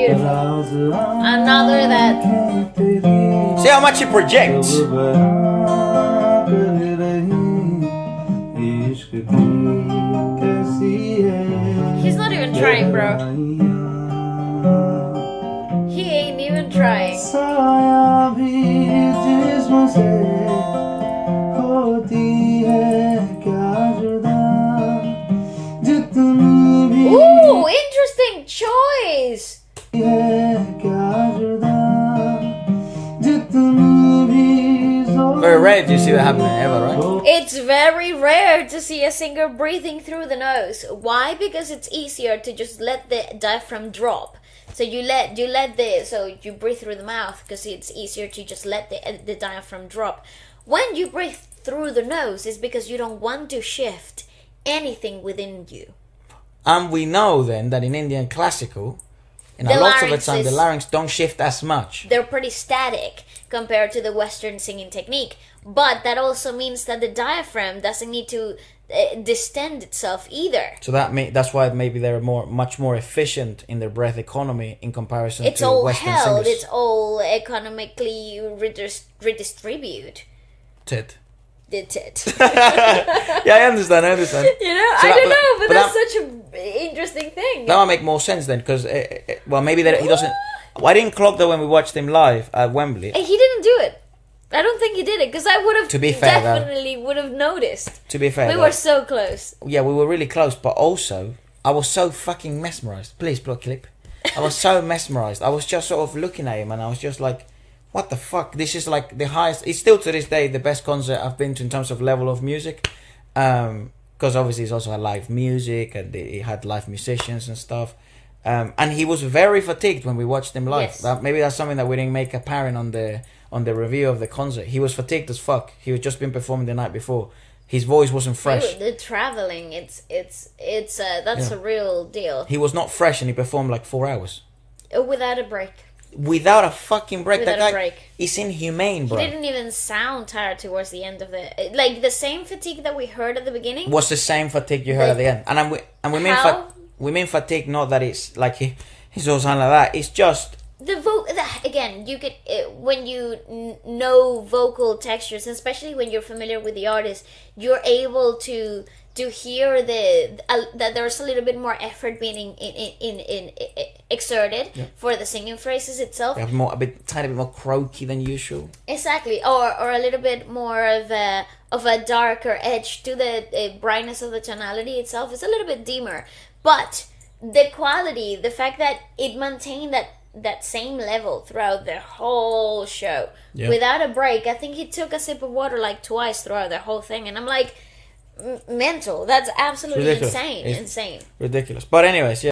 Beautiful. Another that. See how much he projects. He's not even trying, bro. He ain't even trying. Ooh, interesting choice. Very rare to see that happening ever, right? It's very rare to see a singer breathing through the nose. Why? Because it's easier to just let the diaphragm drop. So you breathe through the mouth because it's easier to just let the diaphragm drop. When you breathe through the nose, it's because you don't want to shift anything within you. And we know then that in Indian classical, a lot of the time the larynx don't shift as much. They're pretty static compared to the Western singing technique. But that also means that the diaphragm doesn't need to distend itself either. So that's why maybe they're much more efficient in their breath economy in comparison it's to all Western held, singers. It's all economically redistributed. Tit. The tit. Yeah, I understand. You know, So I don't know, but that's such an interesting thing. That might make more sense then, because maybe he doesn't. I didn't clock that when we watched him live at Wembley. He didn't do it. I don't think he did it because I would have definitely would have noticed. To be fair, we were so close. Yeah, we were really close, but also I was so fucking mesmerized. Please, block clip. I was so mesmerized. I was just sort of looking at him, and I was just like, "What the fuck? This is like the highest." It's still to this day the best concert I've been to in terms of level of music, because obviously it's also had live music and it had live musicians and stuff. And he was very fatigued when we watched him live. Yes. Maybe that's something that we didn't make apparent on the review of the concert. He was fatigued as fuck. He had just been performing the night before. His voice wasn't fresh. The traveling, that's a real deal. He was not fresh, and he performed like 4 hours Without a break. without a fucking break. Without That a guy break. is inhumane, bro. He didn't even sound tired towards the end of the same fatigue that we heard at the beginning. Was the same fatigue you heard at the end, and we mean fatigue, not that it's like he's all sound like that. It's just Again, you could when you know vocal textures, especially when you're familiar with the artist, you're able to hear that there's a little bit more effort being exerted for the singing phrases itself. tiny bit more croaky than usual. Exactly, or a little bit more of a darker edge to the brightness of the tonality itself. It's a little bit dimmer, but the quality, the fact that it maintained that same level throughout the whole show without a break. I think he took a sip of water like twice throughout the whole thing, and I'm like, mental. That's absolutely insane. Ridiculous. But anyways, yeah.